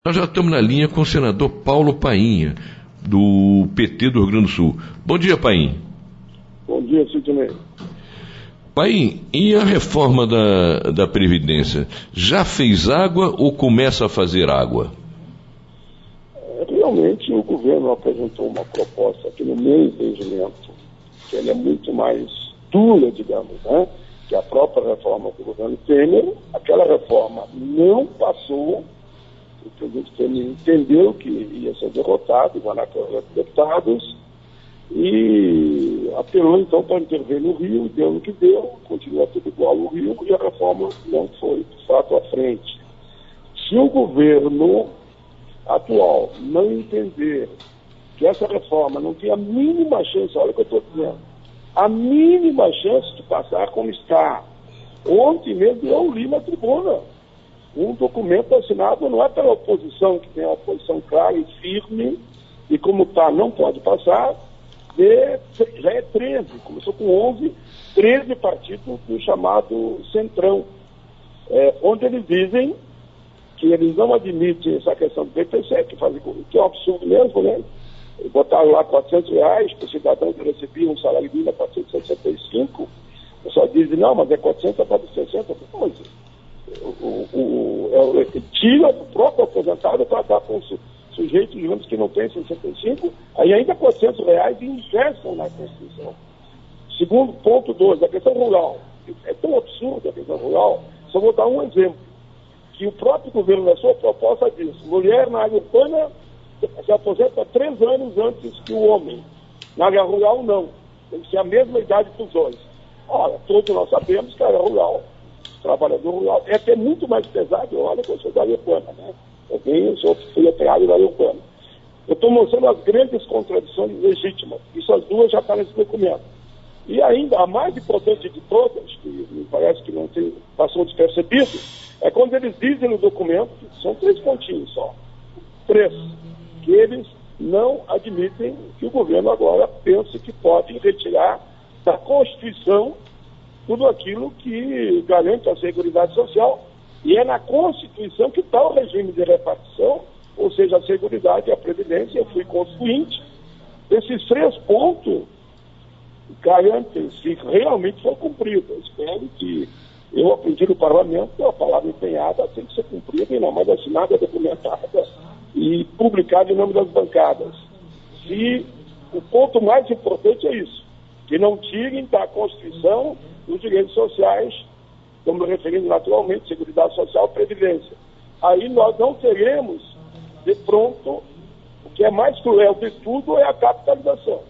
Nós já estamos na linha com o senador Paulo Painha, do PT do Rio Grande do Sul. Bom dia, Painha. Bom dia, Sidney. Painha, e a reforma da Previdência? Já fez água ou começa a fazer água? Realmente o governo apresentou uma proposta que, no meu entendimento, que ela é muito mais dura, digamos, né, que a própria reforma do governo Temer. Aquela reforma não passou, o presidente Temer entendeu que ia ser derrotado, igual na Câmara dos Deputados, e apelou então para intervir no Rio, deu no que deu, continua tudo igual no Rio, e a reforma não foi, de fato, à frente. Se o governo atual não entender que essa reforma não tem a mínima chance, olha o que eu estou dizendo, a mínima chance de passar como está. Ontem mesmo eu li na tribuna um documento assinado, não é pela oposição, que tem a oposição clara e firme, e como está, não pode passar, já é 13, começou com 11, 13 partidos do chamado Centrão, onde eles dizem que eles não admitem essa questão do BPC, que é um absurdo mesmo, né? Botaram lá R$400 para o cidadão que recebia um salário mínimo a 465, o pessoal diz, não, mas é 400 a 460, mas tira o próprio aposentado para dar para um sujeito, digamos, que não tem 65, aí ainda R$400 ingestam na Constituição. Segundo ponto 2, a questão rural. É tão absurda a questão rural, só vou dar um exemplo, que o próprio governo, na sua proposta, diz: mulher na área urbana se aposenta 3 anos antes que o homem. Na área rural, não. Tem que ser a mesma idade para os dois. Olha, todos nós sabemos que a área rural, o trabalhador rural, é até muito mais pesado. Olha que eu sou da área urbana, né? Eu fui operário da área urbana. Eu estou mostrando as grandes contradições legítimas. Isso as duas já estão nesse documento. E ainda, a mais importante de todas, que me parece que não passou despercebido, é quando eles dizem no documento, são 3 pontinhos só, 3, que eles não admitem que o governo agora pense que pode retirar da Constituição tudo aquilo que garante a Seguridade Social, e é na Constituição que está o regime de repartição, ou seja, a Seguridade e a Previdência. Eu fui constituinte. Esses 3 pontos garantem, se realmente for cumprido. Eu espero que eu aprendi no parlamento que a palavra empenhada tem que ser cumprida, e não mais assinada, documentada e publicada em nome das bancadas. E o ponto mais importante é isso, que não tirem da Constituição os direitos sociais, como referindo naturalmente, Seguridade Social e Previdência. Aí nós não teremos, de pronto, o que é mais cruel de tudo é a capitalização.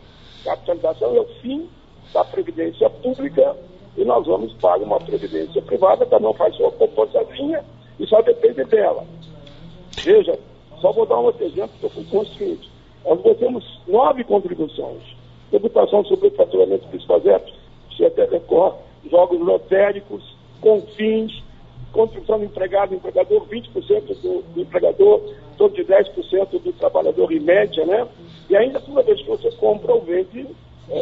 A capitalização é o fim da Previdência Pública, e nós vamos para uma previdência privada que não faz sua composiçãozinha e só depende dela. Veja, só vou dar um outro exemplo que eu fui constituinte. Nós temos 9 contribuições. Tributação sobre o faturamento dos projetos, se até recorre, jogos lotéricos, confins, contribuição do empregado, empregador, 20% do empregador, todo de 10% do trabalhador em média, né? E ainda toda vez que você compra ou vende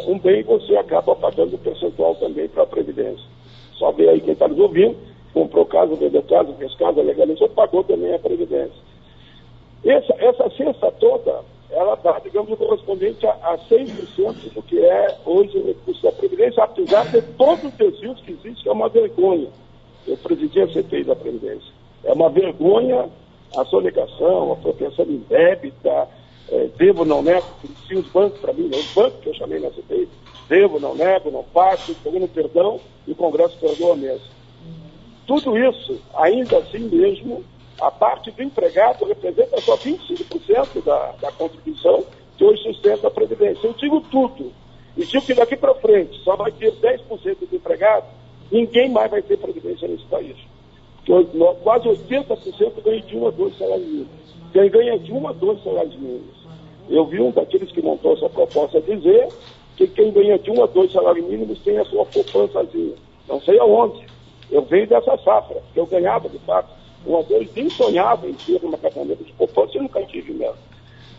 um bem, você acaba pagando um percentual também para a Previdência. Só ver aí quem está nos ouvindo, comprou casa, vendeu casa, fez casa, legalizou, pagou também a Previdência. Essa cesta toda, ela está, digamos, correspondente a 100% do que é hoje o recurso da Previdência, apesar de todos os desvios que existem, que é uma vergonha. Eu presidi a CPI da Previdência. É uma vergonha a sonegação, a proteção indébita, devo, não nego, sim, os bancos para mim, os bancos que eu chamei na CPI, devo, não nego, não passo, estou no perdão, e o Congresso perdoa mesmo. Tudo isso, ainda assim mesmo, a parte do empregado representa só 25% da contribuição que hoje sustenta a Previdência. Eu digo tudo, e digo que daqui para frente só vai ter 10% do empregado, ninguém mais vai ter Previdência nesse país. Porque quase 80% ganha de 1 a 2 salários mínimos. Quem ganha de 1 a 2 salários mínimos. Eu vi um daqueles que montou essa proposta dizer que quem ganha de 1 a 2 salários mínimos tem a sua poupançazinha. Não sei aonde. Eu venho dessa safra, que eu ganhava, de fato, 1 a 2, nem sonhava em ter uma caderneta de poupança e nunca tive mesmo.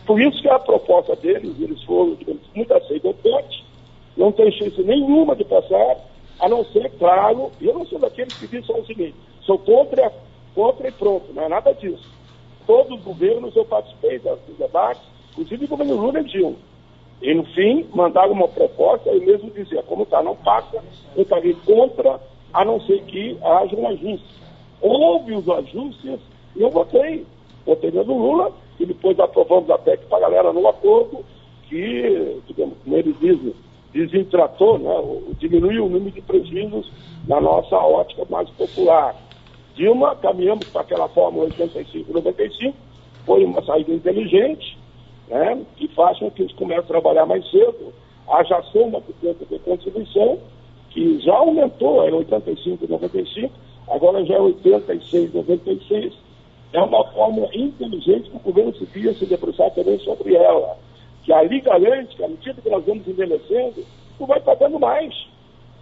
Por isso que a proposta deles, eles foram, digamos, muito aceitantes, não tem chance nenhuma de passar, a não ser, claro, e eu não sou daqueles que dizem só o seguinte, sou contra e pronto, não é nada disso. todos os governos eu participei dos debates, inclusive o governo Lula e Dilma. E, no fim, mandaram uma proposta, eu mesmo dizia, como está, não passa, eu estarei contra, a não ser que haja um ajuste. Houve os ajustes e eu votei. Votei no Lula e depois aprovamos a PEC paralela no acordo que, digamos, como ele diz, desintratou, né, diminuiu o número de prejuízos na nossa ótica mais popular. Dilma, caminhamos para aquela fórmula 85-95, foi uma saída inteligente, né, que faz com que eles comecem a trabalhar mais cedo, haja soma por conta de contribuição, que já aumentou, era 85,95, agora já é 86,96. É uma fórmula inteligente que o governo devia se debruçar também sobre ela, que ali garante que, à medida que nós vamos envelhecendo, tu vai pagando mais.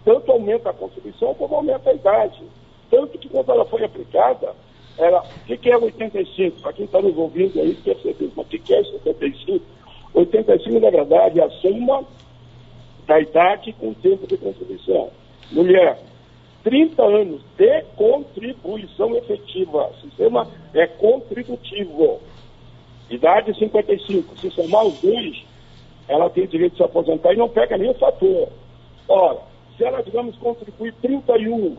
Tanto aumenta a contribuição como aumenta a idade. Tanto que quando ela foi aplicada, era, o que é 85? Para quem está nos ouvindo aí, percebeu, mas o que é 75? 85, na verdade, é a soma da idade com o tempo de contribuição. Mulher, 30 anos de contribuição efetiva. O sistema é contributivo. Idade 55. Se somar os dois, ela tem direito de se aposentar e não pega nem o fator. Ora, se ela, digamos, contribuir 31,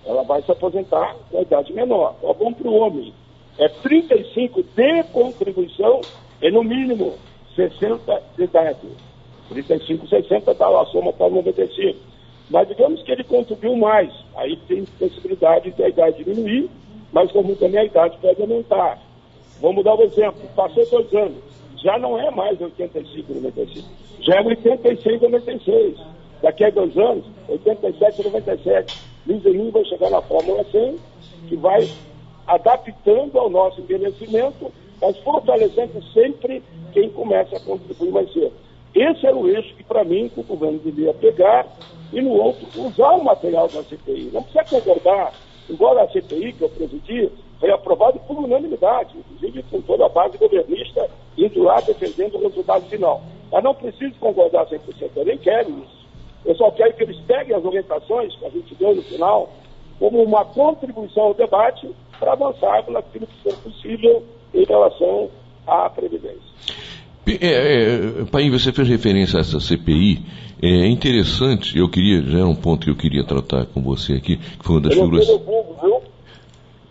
ela vai se aposentar com a idade menor. Então, bom para o homem. É 35 de contribuição e, no mínimo, 60 de idade. 35, 60, tá, a soma está 95. Mas digamos que ele contribuiu mais. Aí tem possibilidade de a idade diminuir, mas como também a idade pode aumentar. Vamos dar um exemplo. Passou 2 anos. Já não é mais 85, 95. Já é 86, 96. Daqui a 2 anos, 87, 97. Lisinho vai chegar na Fórmula 100, que vai adaptando ao nosso envelhecimento, mas fortalecendo sempre quem começa a contribuir mais cedo. Esse era o eixo que, para mim, o governo devia pegar e, no outro, usar o material da CPI. Não precisa concordar. Embora a CPI, que eu presidi, foi aprovada por unanimidade, inclusive com toda a base governista indo lá defendendo o resultado final. Mas não preciso concordar 100%, eu nem quero isso. Eu só quero que eles peguem as orientações que a gente deu no final como uma contribuição ao debate para avançar naquilo que for possível em relação à Previdência. Paim, você fez referência a essa CPI. É interessante, já era um ponto que eu queria tratar com você aqui, que foi uma das figuras.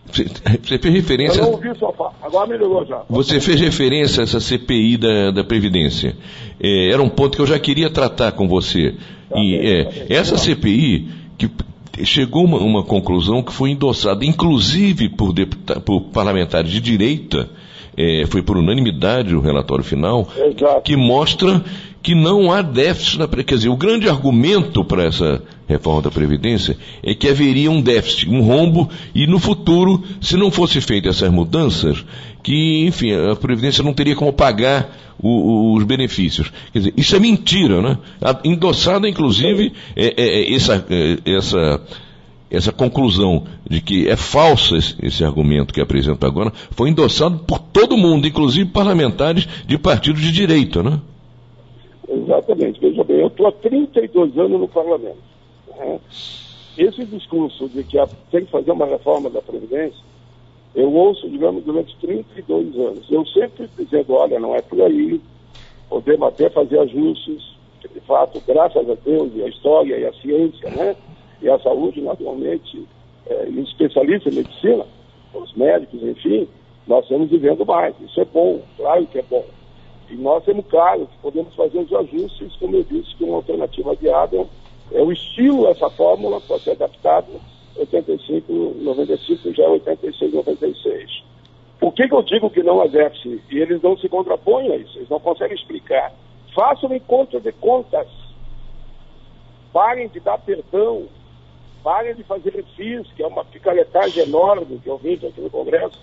Você fez referência. Eu não ouvi sua fala, agora melhorou já. Você fez referência a essa CPI da Previdência. Era um ponto que eu já queria tratar com você. Essa CPI que chegou a uma conclusão que foi endossada, inclusive por parlamentares de direita. Foi por unanimidade o relatório final. Exato. Que mostra que não há déficit na Previdência. Quer dizer, o grande argumento para essa reforma da Previdência é que haveria um déficit, um rombo, e no futuro, se não fosse feitas essas mudanças, que, enfim, a Previdência não teria como pagar os benefícios. Quer dizer, isso é mentira, né? Endossada, inclusive, essa conclusão de que é falso esse argumento que apresento agora, foi endossado por todo mundo, inclusive parlamentares de partidos de direita, né? Exatamente. Veja bem, eu estou há 32 anos no parlamento. Né? Esse discurso de que tem que fazer uma reforma da Previdência, eu ouço, digamos, durante 32 anos. Eu sempre dizendo, olha, não é por aí, podemos até fazer ajustes, que de fato, graças a Deus, e a história e a ciência, né? E a saúde, naturalmente, e os especialistas em medicina, os médicos, enfim, nós estamos vivendo mais. Isso é bom, claro que é bom. E nós temos claro que podemos fazer os ajustes, como eu disse, que uma alternativa viável é o estilo, essa fórmula pode ser adaptada, 85, 95, já é 86, 96. Por que eu digo que não há déficit? E eles não se contrapõem a isso, eles não conseguem explicar. Façam encontro de contas. Parem de dar perdão. Parem de fazer refis, que é uma picaretagem enorme que eu vejo aqui no Congresso.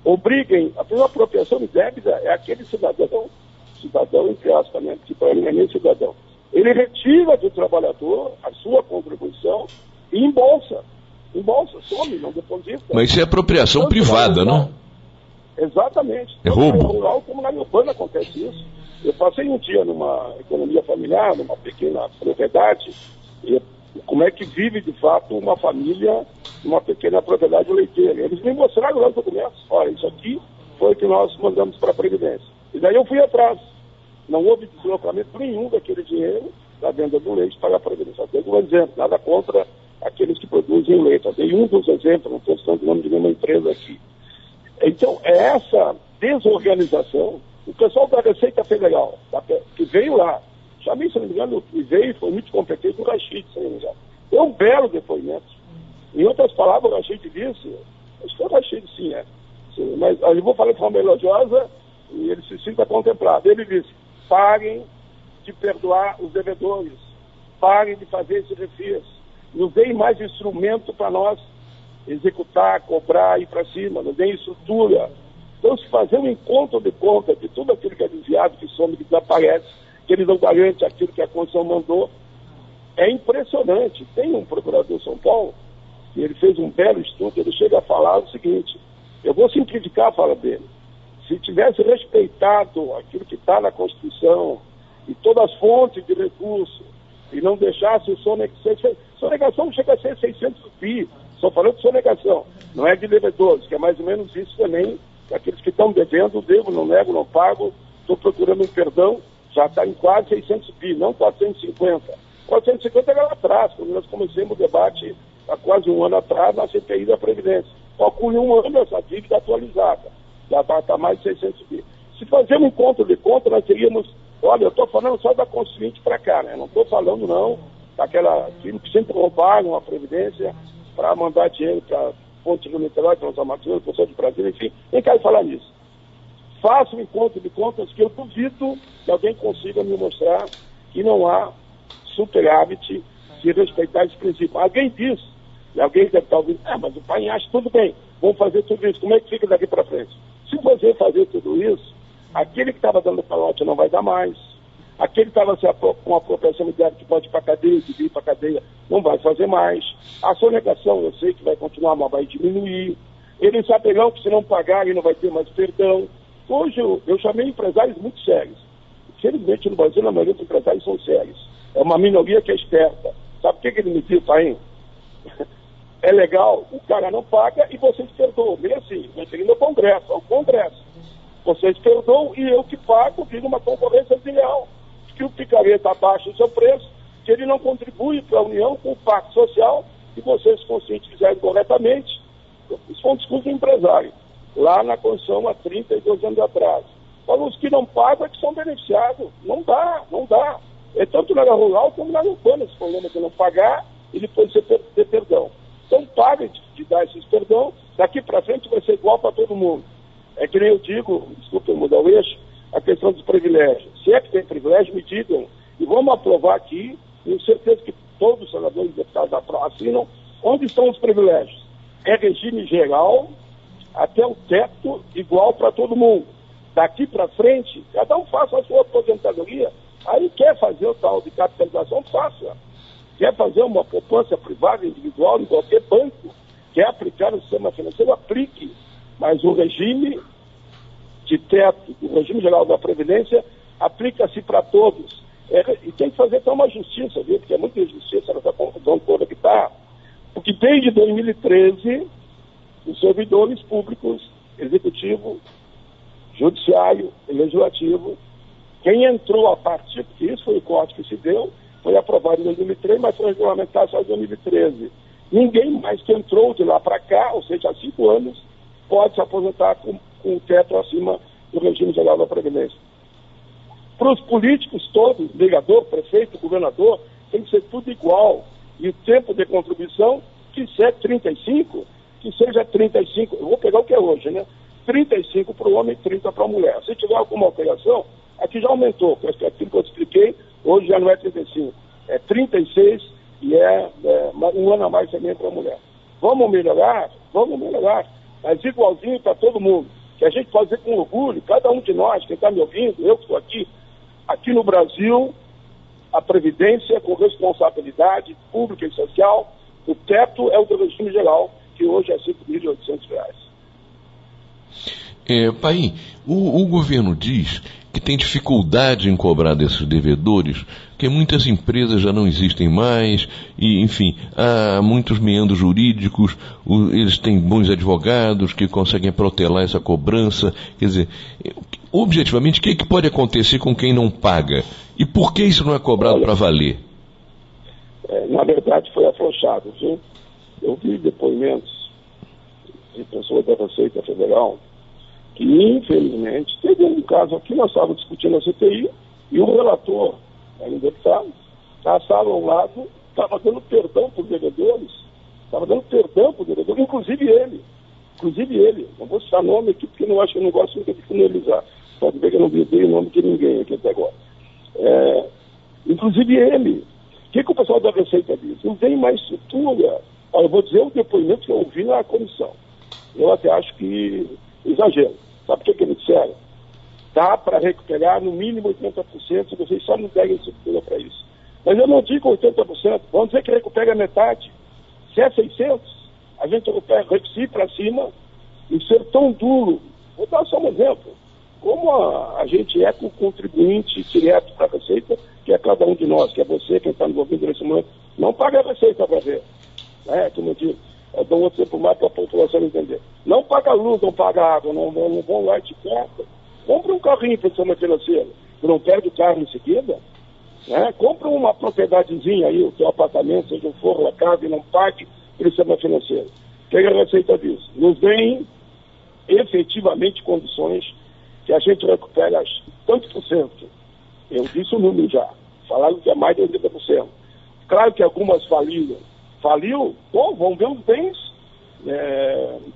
Obriguem, a primeira apropriação de débita é aquele cidadão entre aspas, né, que para mim é nem cidadão. Ele retira do trabalhador a sua contribuição e embolsa, some, não deposita. Mas isso é apropriação privada, não? Exatamente. É roubo. Na rural, como na urbana acontece isso. Eu passei um dia numa economia familiar, numa pequena propriedade, e como é que vive, de fato, uma família numa pequena propriedade leiteira. Eles me mostraram lá no documento. Olha, isso aqui foi que nós mandamos para a Previdência. E daí eu fui atrás. Não houve deslocamento nenhum daquele dinheiro da venda do leite para a Previdência. Eu dei um exemplo, nada contra aqueles que produzem leite. Eu dei um dos exemplos, não estou citando o nome de nenhuma empresa aqui. Então, é essa desorganização. O pessoal da Receita Federal, que veio lá, chamei, se não me engano, e veio, foi muito competente, o Rachid, se não me engano. É um belo depoimento. Em outras palavras, o Rachid disse, acho que foi o Rachid, sim, sim, mas eu vou falar de forma elogiosa e ele se sinta contemplado. Ele disse, parem de perdoar os devedores, parem de fazer esse refis, nos deem mais instrumento para nós executar, cobrar, ir para cima, nos deem estrutura. Então, se fazer um encontro de conta de tudo aquilo que é desviado, que some, que desaparece, que eles não garantem aquilo que a Constituição mandou, é impressionante. Tem um procurador de São Paulo, e ele fez um belo estudo, ele chega a falar o seguinte, eu vou simplificar a fala dele, se tivesse respeitado aquilo que está na Constituição e todas as fontes de recurso, e não deixasse o sonegação chega a ser 600 bi, estou falando de sonegação, não é de devedores, que é mais ou menos isso também, aqueles que estão devendo, devo, não nego, não pago, estou procurando um perdão, já está em quase 600 bi, não 450. 450 era lá atrás, quando nós começamos o debate há quase um ano atrás na CPI da Previdência. Calcule um ano essa dívida atualizada, já está mais de 600 bi. Se fazermos um conto de conta, nós teríamos, olha, eu estou falando só da Constituinte para cá, né? Não estou falando não daquela que sempre roubaram a Previdência para mandar dinheiro para Ponte do Niterói, Transamazônica, Conselho de Brasília, enfim, nem quero falar nisso. Faço um encontro de contas que eu duvido que alguém consiga me mostrar que não há superávit se respeitar esse princípio. Alguém diz, e alguém deve estar ouvindo, mas o pai acha tudo bem, vamos fazer tudo isso, como é que fica daqui para frente? Se você fazer tudo isso, aquele que estava dando calote não vai dar mais, aquele que estava com apropriação imobiliária que pode ir para a cadeia, que ir para a cadeia, não vai fazer mais. A sonegação, eu sei que vai continuar, mas vai diminuir. Eles saberão que se não pagarem não vai ter mais perdão. Hoje eu chamei empresários muito sérios. Infelizmente no Brasil a maioria dos empresários são sérios. É uma minoria que é esperta. Sabe o que ele me disse, Paim? É legal, o cara não paga e vocês perdoam. Meio assim, eu entrei no Congresso, ao Congresso. Vocês perdoam e eu que pago, vira uma concorrência desleal. Que o picareta abaixa o seu preço, que ele não contribui para a União com o pacto social, e vocês, se conscientizarem corretamente. Isso foi um discurso do empresário, lá na Constituição há 32 anos atrás. Falou, os que não pagam é que são beneficiados. Não dá. É tanto na área rural como na área urbana esse problema de não pagar e depois você ter perdão. Então parem de dar esses perdão, daqui para frente vai ser igual para todo mundo. É que nem eu digo, desculpa eu mudar o eixo, a questão dos privilégios. Se é que tem privilégio, me digam. E vamos aprovar aqui, tenho certeza que todos os senadores e deputados assinam, onde estão os privilégios. É regime geral, até o teto, igual para todo mundo. Daqui para frente, cada um faça a sua aposentadoria. Aí quer fazer o tal de capitalização, faça. Quer fazer uma poupança privada, individual, em qualquer banco, quer aplicar no sistema financeiro, aplique. Mas o regime de teto, o regime geral da Previdência, aplica-se para todos. E tem que fazer até uma justiça, viu? Porque é muita injustiça nessa confusão toda que está. Porque desde 2013, os servidores públicos, executivo, judiciário e legislativo, quem entrou a partir, porque isso foi o corte que se deu, foi aprovado em 2003, mas foi regulamentado só em 2013. Ninguém mais que entrou de lá para cá, ou seja, há 5 anos, pode se aposentar com o teto acima do regime geral da Previdência. Para os políticos todos, vereador, prefeito, governador, tem que ser tudo igual. E o tempo de contribuição, que se é 35, que seja 35, eu vou pegar o que é hoje, né? 35 para o homem e 30 para a mulher. Se tiver alguma alteração, aqui já aumentou, porque aquilo que eu expliquei, hoje já não é 35, é 36 e um ano a mais também para a mulher. Vamos melhorar, mas igualzinho para todo mundo. Que a gente pode dizer com orgulho, cada um de nós, quem está me ouvindo, eu que estou aqui no Brasil, a Previdência com responsabilidade pública e social, o teto é o do regime geral, que hoje é R$ 5.800. Paim, o governo diz que tem dificuldade em cobrar desses devedores, que muitas empresas já não existem mais, e, enfim, há muitos meandros jurídicos, eles têm bons advogados que conseguem protelar essa cobrança. Quer dizer, objetivamente, o que pode acontecer com quem não paga? E por que isso não é cobrado para valer? Na verdade, foi afrouxado, viu? Eu vi depoimentos de pessoas da Receita Federal que, infelizmente, teve um caso aqui, nós estávamos discutindo a CPI, e o relator, um deputado, na sala ao lado, estava dando perdão para os devedores, inclusive ele. Não vou citar nome aqui, porque eu não gosto muito de finalizar. Pode ver que eu não dei o nome de ninguém aqui até agora. Inclusive ele. O que o pessoal da Receita diz? Não tem mais estrutura. Eu vou dizer o depoimento que eu ouvi na comissão. Eu até acho que exagero. Sabe por que eles disseram? Dá para recuperar no mínimo 80%, se vocês só não derem estrutura para isso. Mas eu não digo 80%, vamos dizer que recupera metade. Se é 600, a gente recupera para cima e ser tão duro. Vou dar só um exemplo. Como a gente é com o contribuinte direto para a Receita, que é cada um de nós, que é você, quem está envolvido nesse momento, não paga a Receita para ver. Como eu digo, eu dou outro tempo mais para a população entender. Não paga luz, não paga água, não vão lá e te corta. Compra um carrinho para o sistema financeiro, tu não perde o carro em seguida. Compra uma propriedadezinha aí, o teu apartamento, seja um forro, a casa, e não pague para o sistema financeiro. O que a Receita diz? Nos deem efetivamente condições que a gente recupera tantos por cento. Eu disse o número já. Falaram que é mais de 80%. Claro que algumas faliram. Faliu? Vamos ver os bens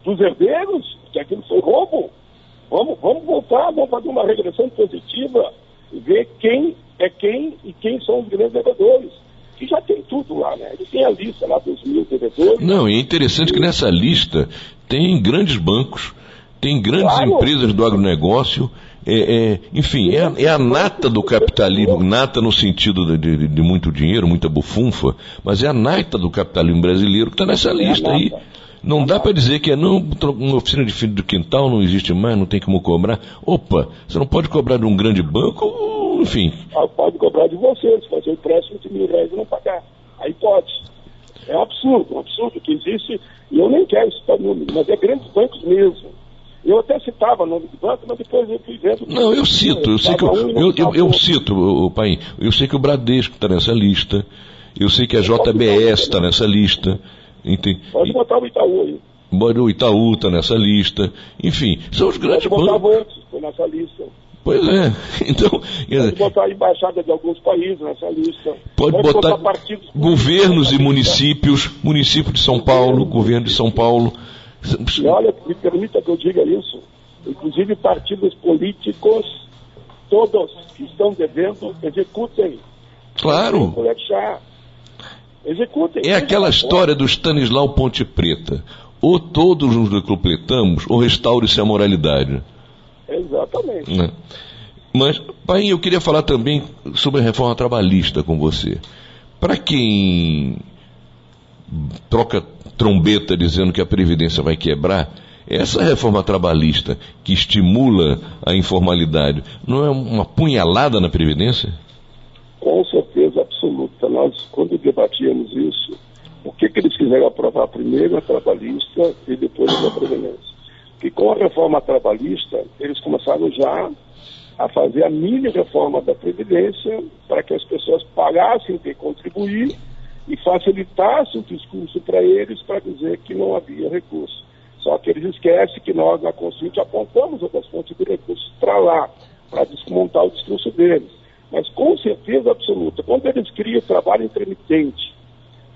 dos herdeiros, que aquilo foi roubo. Vamos voltar, vamos fazer uma regressão positiva e ver quem é quem e quem são os grandes devedores. Que já tem tudo lá, né? Ele tem a lista lá dos 1.000 devedores. Não, é interessante que nessa lista tem grandes bancos, tem grandes empresas do agronegócio, enfim, é a nata do capitalismo, nata no sentido de muito dinheiro, muita bufunfa, mas é a nata do capitalismo brasileiro que está nessa lista aí. Não dá para dizer que uma oficina de fundo do quintal não existe mais, não tem como cobrar. Opa, você não pode cobrar de um grande banco, enfim. Pode cobrar de você, se fazer um empréstimo de R$1.000 e não pagar. Aí pode. É um absurdo que existe, e eu nem quero citar número, mas é grandes bancos mesmo. Eu até citava o nome do banco, mas depois eu fui vendo... Não, eu cito, eu sei que Paim, eu sei que o Bradesco está nessa lista, eu sei que a JBS está nessa lista. Pode botar o Itaú aí. O Itaú está nessa lista. Enfim, são os grandes bancos. Pode botar antes, foi nessa lista. Pois é. Então, pode botar a embaixada de alguns países nessa lista. Pode botar governos e municípios, município de São Paulo, governo de São Paulo. E olha, me permita que eu diga isso, inclusive partidos políticos, todos que estão devendo, executem. Claro. Executem. É aquela história do Stanislau Ponte Preta. Ou todos nos completamos, ou restaure-se a moralidade. Exatamente. Mas, Paim, eu queria falar também sobre a reforma trabalhista com você. Para quem troca trombeta dizendo que a Previdência vai quebrar, essa reforma trabalhista que estimula a informalidade, não é uma punhalada na Previdência? Com certeza absoluta. Nós, quando debatíamos isso, o que eles quiseram aprovar primeiro a trabalhista e depois a Previdência? Que com a reforma trabalhista, eles começaram já a fazer a mini reforma da Previdência para que as pessoas pagassem para contribuir e facilitasse o discurso para eles para dizer que não havia recurso. Só que eles esquecem que nós, na Constituinte, apontamos outras fontes de recursos para lá, para desmontar o discurso deles. Mas com certeza absoluta, quando eles criam o trabalho intermitente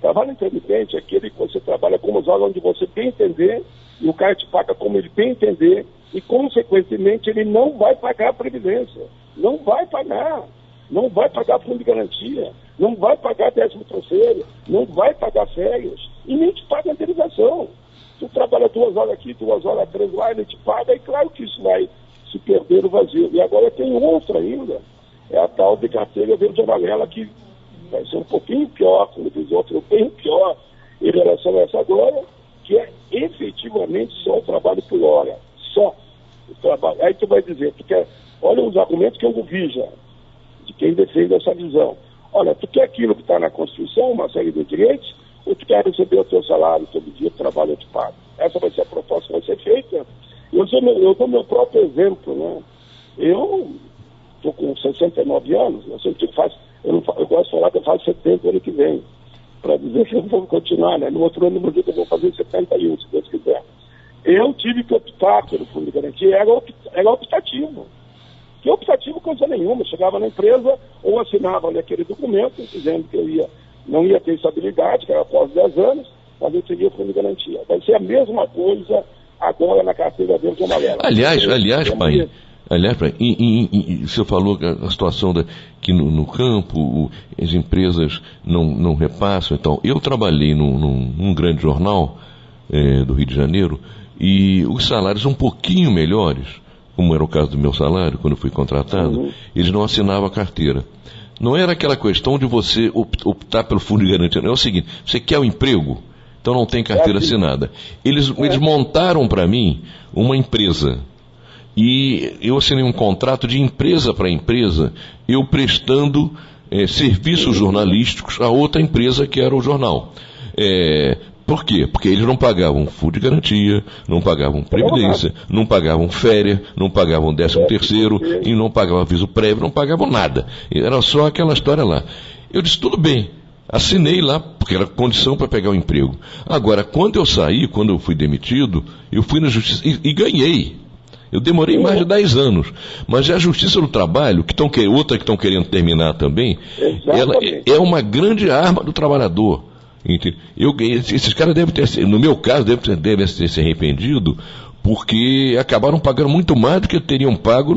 é aquele que você trabalha como horas onde você bem entender e o cara te paga como ele bem entender e, consequentemente, ele não vai pagar a Previdência. Não vai pagar fundo de garantia, não vai pagar 13º, não vai pagar férias e nem te paga indenização. Tu trabalha 2 horas aqui, 2 horas 3 lá, ele te paga e claro que isso vai se perder no vazio. E agora tem outra ainda, é a tal de carteira verde e amarela que vai ser um pouquinho pior, como diz outro, bem pior em relação a essa agora, que é efetivamente só o trabalho por hora. Só. o trabalho. Aí tu vai dizer, olha os argumentos que eu ouvi já, de quem defende essa visão. Olha, tu quer aquilo que está na Constituição, uma série de direitos, ou tu quer receber o teu salário todo dia, o trabalho eu te pago? Essa vai ser a proposta que vai ser feita. Eu dou meu próprio exemplo, né? Eu estou com 69 anos, eu sempre faço, eu gosto de falar que eu faço 70 ano que vem, para dizer que eu vou continuar, né? No outro ano eu vou fazer 71, se Deus quiser. Eu tive que optar pelo fundo de garantia, era optativo. Que optativo coisa nenhuma, eu chegava na empresa ou assinava ali aquele documento dizendo que eu não ia ter estabilidade, que era após 10 anos, mas eu teria o fundo de garantia. Vai ser a mesma coisa agora na carteira verde e amarela. Aliás, pai, o senhor falou a situação que no campo as empresas não repassam. Então, eu trabalhei num grande jornal do Rio de Janeiro e os salários um pouquinho melhores, como era o caso do meu salário, quando eu fui contratado, eles não assinavam a carteira. Não era aquela questão de você optar pelo fundo de garantia, não é o seguinte, você quer um emprego, então não tem carteira assinada. Eles montaram para mim uma empresa, e eu assinei um contrato de empresa para empresa, eu prestando serviços jornalísticos a outra empresa que era o jornal. Por quê? Porque eles não pagavam fundo de garantia, não pagavam previdência, não pagavam férias, não pagavam 13º, e não pagavam aviso prévio, não pagavam nada. Era só aquela história lá. Eu disse, tudo bem, assinei lá, porque era condição para pegar o emprego. Agora, quando eu saí, quando eu fui demitido, eu fui na justiça e ganhei. Eu demorei mais de 10 anos. Mas a Justiça do Trabalho, outra que estão querendo terminar também, ela é uma grande arma do trabalhador. Eu ganhei, esses caras devem ter, no meu caso, devem ter se arrependido, porque acabaram pagando muito mais do que teriam pago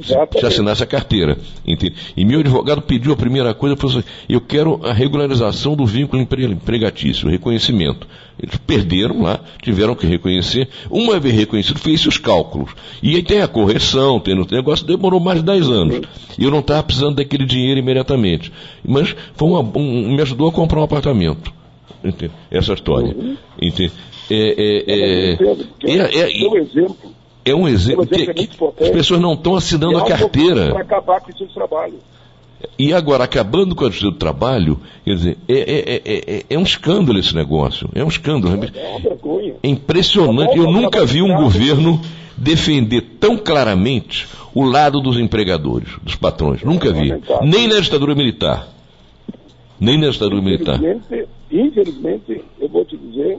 se assinasse a carteira. Entende? E meu advogado pediu a primeira coisa, falou assim, eu quero a regularização do vínculo empregatício, o reconhecimento. Eles perderam lá, tiveram que reconhecer. Uma vez reconhecido, fez os cálculos. E aí tem a correção, tem o negócio, demorou mais de 10 anos. E eu não estava precisando daquele dinheiro imediatamente. Mas me ajudou a comprar um apartamento. Entende? Essa história. Entende? É um exemplo que as pessoas não estão assinando a carteira. Para acabar com o seu trabalho. E agora, acabando com a Justiça do Trabalho, quer dizer, é um escândalo esse negócio. É um escândalo. É impressionante. Eu nunca vi um governo defender tão claramente o lado dos empregadores, dos patrões. Nunca vi. Nem na ditadura militar. Infelizmente, eu vou te dizer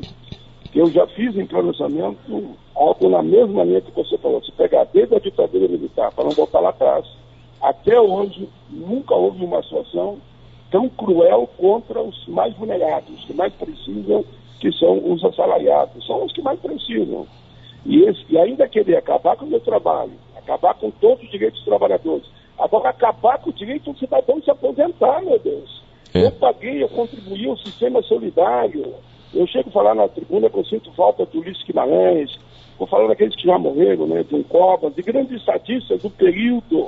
que eu já fiz em pronunciamento algo na mesma linha que você falou. Se pegar desde a ditadura militar, para não voltar lá atrás, até hoje nunca houve uma situação tão cruel contra os mais vulneráveis, os que mais precisam, que são os assalariados, são os que mais precisam. E ainda querer acabar com o meu trabalho, acabar com todos os direitos dos trabalhadores, agora acabar com o direito do cidadão de se aposentar, meu Deus. Eu paguei, eu contribuí ao sistema solidário. Eu chego a falar na tribuna que eu sinto falta do Ulisses Guimarães, vou falar daqueles que já morreram, né, de Covas, de grandes estatistas do período.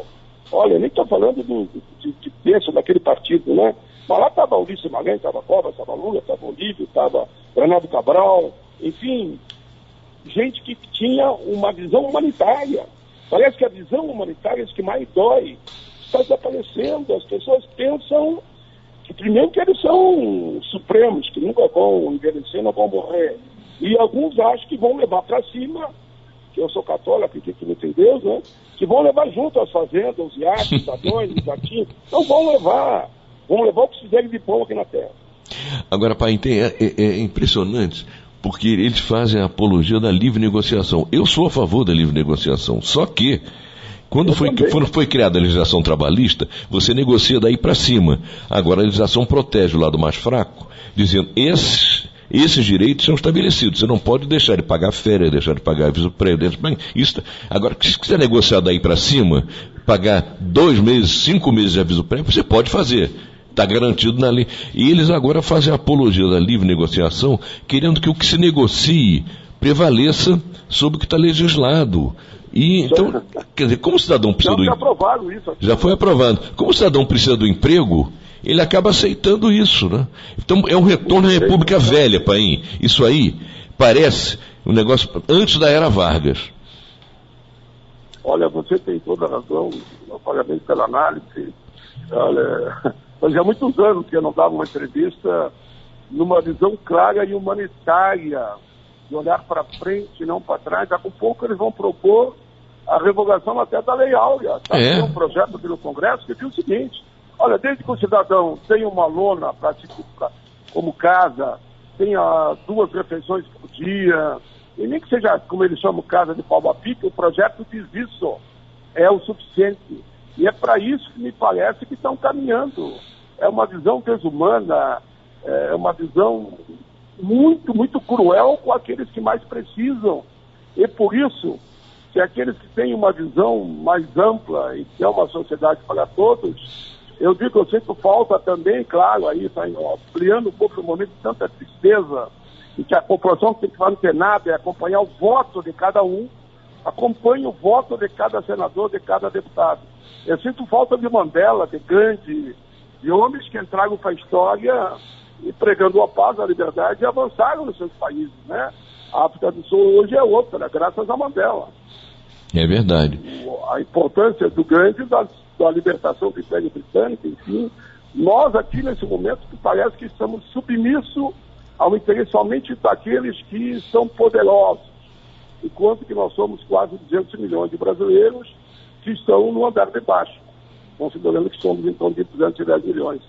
Olha, nem estou falando de peso daquele partido, né? Mas lá estava Ulisses Guimarães, estava Covas, estava Lula, estava Olívio, estava Bernardo Cabral, enfim, gente que tinha uma visão humanitária. Parece que a visão humanitária é isso que mais dói. Está desaparecendo, as pessoas pensam que primeiro que eles são supremos, que nunca vão envelhecer, não vão morrer. E alguns acham que vão levar para cima, que eu sou católico, acredito muito em Deus, né? Que vão levar junto as fazendas, os iates, os aviões, os jatinhos. Não vão levar. Vão levar o que fizerem de bom aqui na Terra. Agora, pai, é impressionante, porque eles fazem a apologia da livre negociação. Eu sou a favor da livre negociação, só que quando foi criada a legislação trabalhista, você negocia daí para cima. Agora a legislação protege o lado mais fraco, dizendo esses direitos são estabelecidos. Você não pode deixar de pagar férias, deixar de pagar aviso prévio. Agora, se quiser negociar daí para cima, pagar 2 meses, 5 meses de aviso prévio, você pode fazer. Está garantido na lei. E eles agora fazem a apologia da livre negociação, querendo que o que se negocie prevaleça sobre o que está legislado. E então, quer dizer, como o cidadão precisa do emprego, já foi aprovado. Como o cidadão precisa do emprego, ele acaba aceitando isso, né? Então é um retorno à República Velha, Paim. Isso aí parece um negócio antes da era Vargas. Olha, você tem toda a razão, parabéns pela análise. Olha, fazia muitos anos que eu não dava uma entrevista numa visão clara e humanitária, de olhar para frente e não para trás. Daqui a pouco eles vão propor a revogação até da Lei Áurea. Tem um projeto aqui no Congresso que diz o seguinte: olha, desde que o cidadão tenha uma lona como casa, tenha 2 refeições por dia, e nem que seja, como eles chamam, casa de pau a pique, o projeto diz isso, é o suficiente. E é para isso que me parece que estão caminhando. É uma visão desumana, é uma visão muito, muito cruel com aqueles que mais precisam. E por isso, se aqueles que têm uma visão mais ampla e que é uma sociedade para todos, eu digo que eu sinto falta também, claro, aí está ampliando um pouco o momento de tanta tristeza, e que a população tem que ficar antenada e acompanhar o voto de cada um, acompanhe o voto de cada senador, de cada deputado. Eu sinto falta de Mandela, de Gandhi, de homens que entraram para a história e pregando a paz, a liberdade, e avançaram nos seus países, né? A África do Sul hoje é outra, graças a Mandela. É verdade. A importância do Gandhi, da libertação do Império Britânico, enfim. Nós aqui, nesse momento, parece que estamos submissos ao interesse somente daqueles que são poderosos, enquanto que nós somos quase 200 milhões de brasileiros que estão no andar de baixo, considerando que somos em torno de 210 milhões.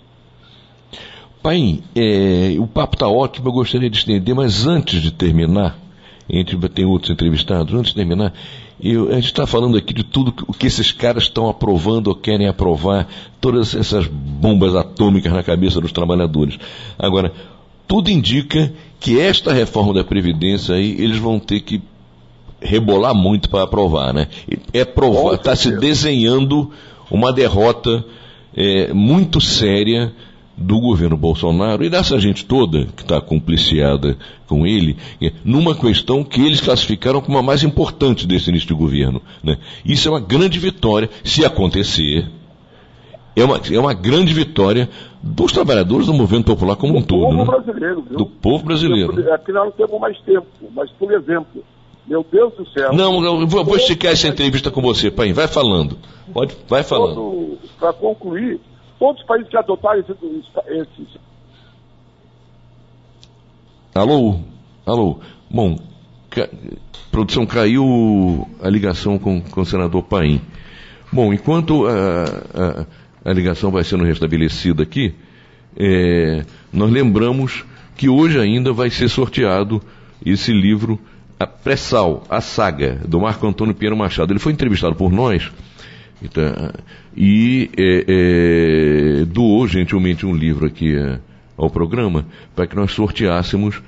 Paim, o papo está ótimo, eu gostaria de estender, mas antes de terminar, a gente tem outros entrevistados, antes de terminar, a gente está falando aqui de tudo o que esses caras estão aprovando ou querem aprovar, todas essas bombas atômicas na cabeça dos trabalhadores. Agora, tudo indica que esta reforma da Previdência aí, eles vão ter que rebolar muito para aprovar, né? Está se desenhando uma derrota muito séria do governo Bolsonaro e dessa gente toda que está compliciada com ele, numa questão que eles classificaram como a mais importante desse início de governo, né? Isso é uma grande vitória, se acontecer. É uma grande vitória dos trabalhadores do movimento popular como um todo. Do povo brasileiro, viu? Do povo brasileiro. Aqui nós não temos mais tempo, mas, por exemplo, meu Deus do céu... Não, eu vou esticar essa entrevista com você, Paim. Vai falando. Vai falando. Para concluir, todos os países que adotaram esses... Alô? Bom, produção, caiu a ligação com o senador Paim. Bom, enquanto a ligação vai sendo restabelecida aqui, nós lembramos que hoje ainda vai ser sorteado esse livro, a Pré-Sal, a Saga, do Marco Antônio Pinheiro Machado. Ele foi entrevistado por nós e doou gentilmente um livro aqui ao programa para que nós sorteássemos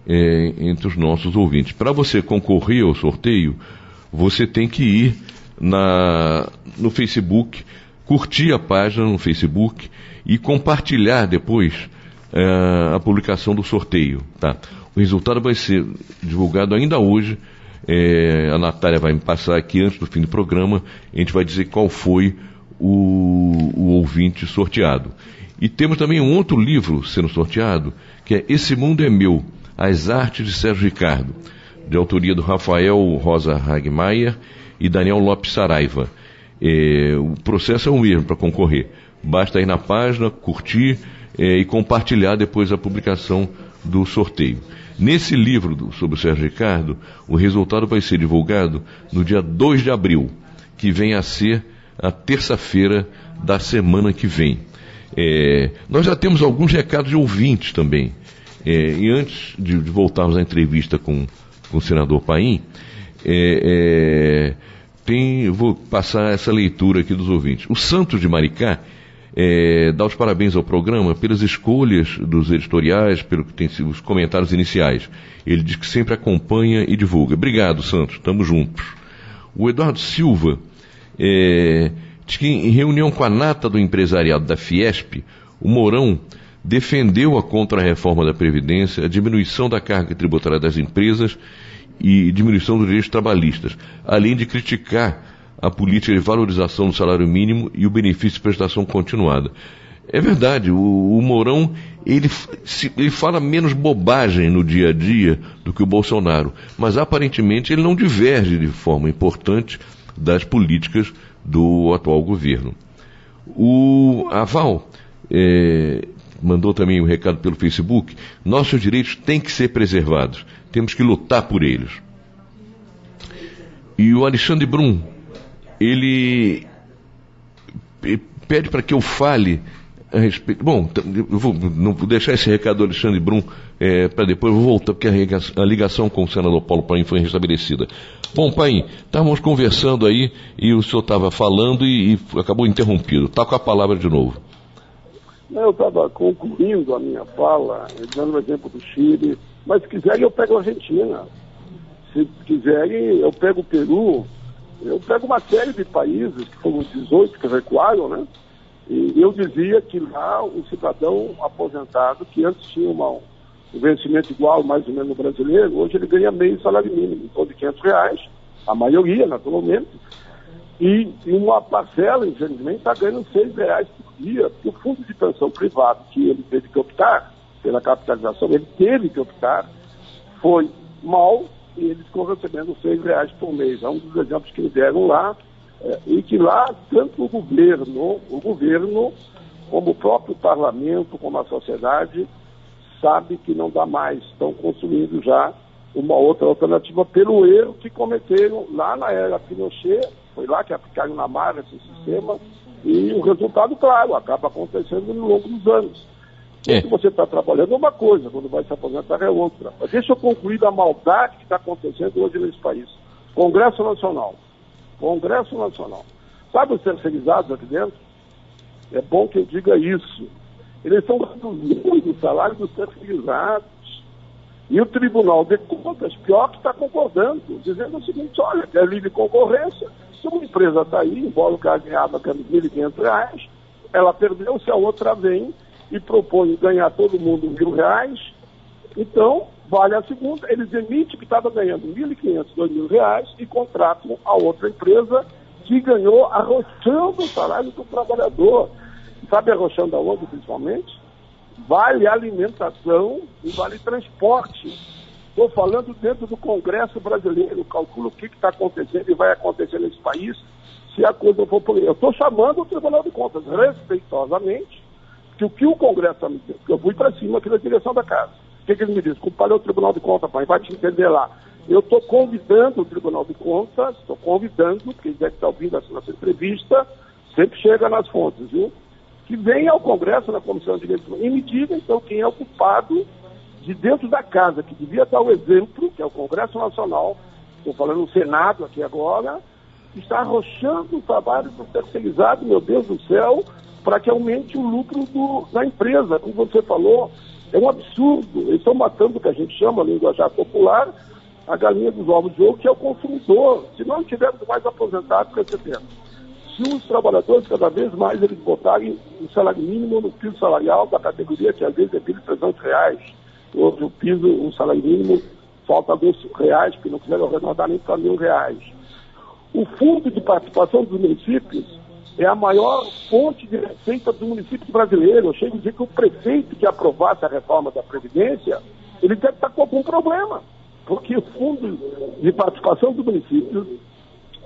entre os nossos ouvintes. Para você concorrer ao sorteio, você tem que ir no Facebook, curtir a página no Facebook e compartilhar depois a publicação do sorteio, tá? O resultado vai ser divulgado ainda hoje. A Natália vai me passar aqui antes do fim do programa. A gente vai dizer qual foi o ouvinte sorteado. E temos também um outro livro sendo sorteado, que é Esse Mundo é Meu, As Artes de Sérgio Ricardo, de autoria do Rafael Rosa Hagmaier e Daniel Lopes Saraiva. O processo é o mesmo para concorrer. Basta ir na página, curtir e compartilhar depois a publicação do sorteio. Nesse livro sobre o Sérgio Ricardo, o resultado vai ser divulgado no dia 2 de abril, que vem a ser a terça-feira da semana que vem. Nós já temos alguns recados de ouvintes também. E antes de voltarmos à entrevista com o senador Paim, vou passar essa leitura aqui dos ouvintes. O Santos de Maricá dá os parabéns ao programa pelas escolhas dos editoriais, pelo que tem sido os comentários iniciais. Ele diz que sempre acompanha e divulga. Obrigado, Santos, estamos juntos. O Eduardo Silva diz que em reunião com a nata do empresariado da Fiesp, o Mourão defendeu a contra-reforma da Previdência, a diminuição da carga tributária das empresas e diminuição dos direitos trabalhistas, além de criticar a política de valorização do salário mínimo e o benefício de prestação continuada. É verdade, o Mourão, ele fala menos bobagem no dia a dia do que o Bolsonaro, mas aparentemente ele não diverge de forma importante das políticas do atual governo. O Aval mandou também um recado pelo Facebook: nossos direitos têm que ser preservados, temos que lutar por eles. E o Alexandre Brum, ele pede para que eu fale a respeito. Bom, eu vou deixar esse recado do Alexandre Brum para depois, eu vou voltar, porque a ligação com o senador Paulo Paim foi restabelecida. Bom, Paim, estávamos conversando aí e o senhor estava falando e acabou interrompido. Está com a palavra de novo. Eu estava concluindo a minha fala, dando o exemplo do Chile, mas se quiserem eu pego a Argentina, se quiserem eu pego o Peru, eu pego uma série de países, que foram 18 que recuaram, né? E eu dizia que lá o cidadão aposentado, que antes tinha um vencimento igual mais ou menos no brasileiro, hoje ele ganha meio salário mínimo, em torno de R$500, a maioria, naturalmente, e uma parcela, infelizmente, está ganhando R$6 por dia, porque o fundo de pensão privado que ele teve que optar, pela capitalização, ele teve que optar, foi mal, e eles estão recebendo R$6 por mês. É um dos exemplos que me deram lá, e que lá, tanto o governo, como o próprio parlamento, como a sociedade, sabe que não dá mais. Estão construindo já uma outra alternativa pelo erro que cometeram lá na era Pinochet, foi lá que aplicaram na marra esse sistema, e o resultado, claro, acaba acontecendo no longo dos anos. Quando você está trabalhando é uma coisa, quando vai se aposentar é outra. Mas deixa eu concluir da maldade que está acontecendo hoje nesse país. Congresso Nacional. Sabe os terceirizados aqui dentro? É bom que eu diga isso. Eles estão reduzindo o salário dos terceirizados. E o Tribunal de Contas, pior que está concordando, dizendo o seguinte: olha, é livre concorrência, se uma empresa está aí, embora o cara ganhava R$1.500, ela perdeu, se a outra vem e propõe ganhar todo mundo R$1.000, então vale a segunda. Eles emitem que estava ganhando R$1.500, R$2.000 e contratam a outra empresa que ganhou arrochando o salário do trabalhador. Sabe arrochando aonde, principalmente? Vale alimentação e vale transporte. Estou falando dentro do Congresso brasileiro, calculo o que está acontecendo e vai acontecer nesse país se a coisa for por aí. Eu estou chamando o Tribunal de Contas respeitosamente, que o que o Congresso está me dizendo, eu fui para cima aqui na direção da casa. O que ele me diz? Culpado é o Tribunal de Contas, pai, vai te entender lá. Eu estou convidando o Tribunal de Contas, porque ele deve estar ouvindo essa nossa entrevista, sempre chega nas fontes, viu? Que venha ao Congresso, na Comissão de Direitos Humanos, e me diga, então, quem é o culpado de dentro da casa, que devia dar o exemplo, que é o Congresso Nacional, estou falando no Senado aqui agora, que está arrochando o trabalho do terceirizado, meu Deus do céu, para que aumente o lucro da empresa. Como você falou, é um absurdo. Eles estão matando o que a gente chama, a linguajar popular, a galinha dos ovos de ouro, que é o consumidor. Se não tivermos mais aposentados recebendo. Se os trabalhadores, cada vez mais, eles botarem o salário mínimo no piso salarial da categoria, que às vezes é R$1.300. Hoje o piso, o salário mínimo, falta R$2, porque não quiseram arredondar nem para R$1.000. O fundo de participação dos municípios é a maior fonte de receita do município brasileiro. Eu chego a dizer que o prefeito que aprovasse a reforma da Previdência, ele deve estar com algum problema, porque o fundo de participação do município,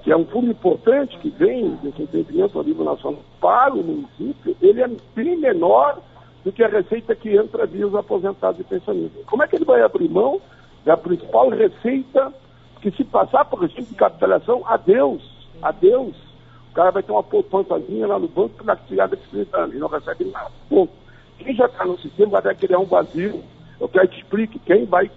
que é um fundo importante que vem desse entendimento a nível nacional para o município, ele é bem menor do que a receita que entra via os aposentados e pensionistas. Como é que ele vai abrir mão da principal receita, que se passar por regime de capitalização, adeus. O cara vai ter uma poupançazinha lá no banco para tirar daqui 30 anos e não recebe nada. Bom, quem já está no sistema vai criar um vazio. Eu quero que explique quem vai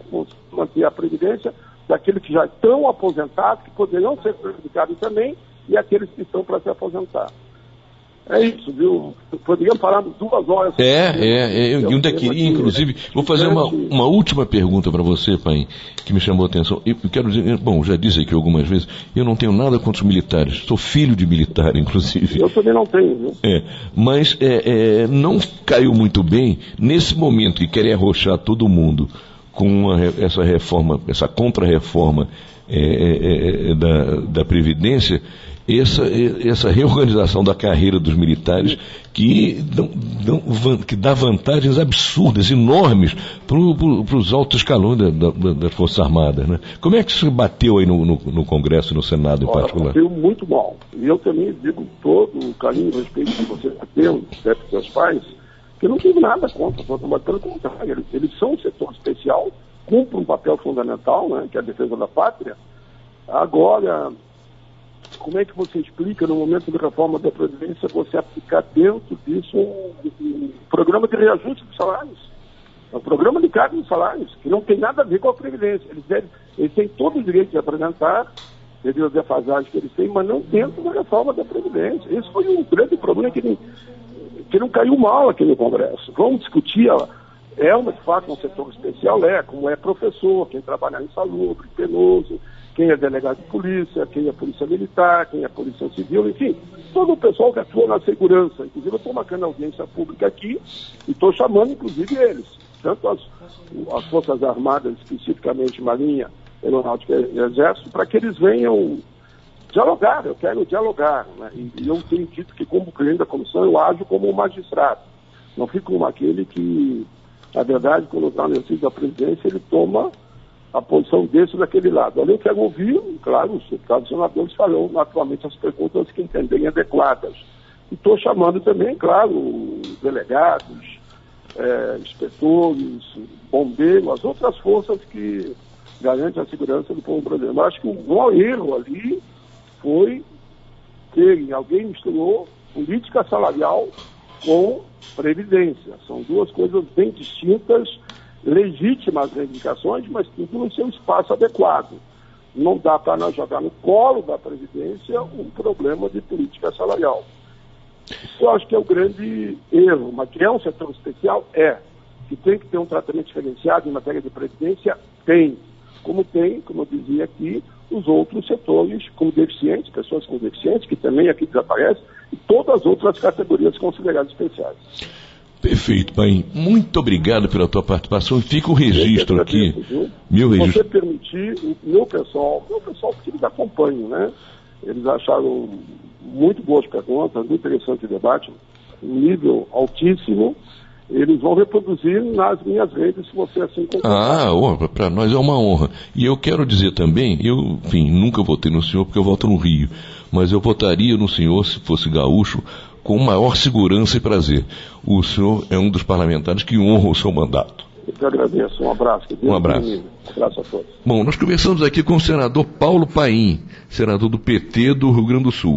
manter a previdência daqueles que já estão aposentados, que poderiam ser prejudicados também, e aqueles que estão para se aposentar. É isso, viu? Poderíamos falar 2 horas. Eu ainda queria, inclusive, vou fazer uma última pergunta para você, pai, que me chamou a atenção. Eu quero dizer, bom, já disse aqui algumas vezes, eu não tenho nada contra os militares, sou filho de militar, inclusive. Eu também não tenho, viu? Mas não caiu muito bem, nesse momento que querem arrochar todo mundo com essa reforma, essa contra-reforma da Previdência, essa reorganização da carreira dos militares que dá vantagens absurdas, enormes para os altos escalões das Forças Armadas, né? Como é que isso bateu aí no Congresso e no Senado em particular? Bateu muito mal. E eu também digo todo o carinho e respeito que você tem, certo, dos seus pais, que eu não tive nada contra, mas pelo contrário, eles são um setor especial, cumprem um papel fundamental, né, que é a defesa da pátria. Agora, como é que você explica, no momento de reforma da Previdência, você aplicar dentro disso um programa de reajuste dos salários? É um programa de cargos dos salários, que não tem nada a ver com a Previdência. Eles têm todo o direito de apresentar, devido às defasagens que eles têm, mas não dentro da reforma da Previdência. Esse foi um grande problema que não caiu mal aqui no Congresso. Vamos discutir, de fato, um setor especial, como é professor, quem trabalha em insalubre, penoso, quem é delegado de polícia, quem é polícia militar, quem é polícia civil, enfim, todo o pessoal que atua na segurança. Inclusive, eu estou marcando audiência pública aqui e estou chamando, inclusive, eles, tanto as Forças Armadas, especificamente Marinha, Aeronáutica e Exército, para que eles venham dialogar. Eu quero dialogar, né? E eu tenho dito que, como presidente da comissão, eu ajo como um magistrado. Não fico como aquele que, na verdade, quando está no exercício da presidência, ele toma a posição desse ou daquele lado. Ali eu quero ouvir, claro, os deputados e senadores farão naturalmente as perguntas que entenderem adequadas. E estou chamando também, claro, delegados, inspetores, bombeiros, as outras forças que garantem a segurança do povo brasileiro. Eu acho que o maior erro ali foi que alguém misturou política salarial com previdência. São duas coisas bem distintas, legítimas reivindicações, mas tudo no seu espaço adequado. Não dá para nós jogar no colo da Previdência um problema de política salarial. Isso eu acho que é o grande erro, mas que é um setor especial, que tem que ter um tratamento diferenciado em matéria de Previdência, tem. Como tem, como eu dizia aqui, os outros setores com deficientes, pessoas com deficientes, que também aqui desaparecem, e todas as outras categorias consideradas especiais. Perfeito, pai. Muito obrigado pela tua participação. Fica o registro aqui. Meu registro. Se você permitir, o meu pessoal que eles acompanham, né? Eles acharam muito boas perguntas, muito interessante o debate, um nível altíssimo. Eles vão reproduzir nas minhas redes, se você assim concordar. Para nós é uma honra. E eu quero dizer também, nunca votei no senhor porque eu voto no Rio, mas eu votaria no senhor, se fosse gaúcho, com maior segurança e prazer. O senhor é um dos parlamentares que honra o seu mandato. Eu te agradeço. Um abraço. Um abraço. Um abraço a todos. Bom, nós conversamos aqui com o senador Paulo Paim, senador do PT do Rio Grande do Sul.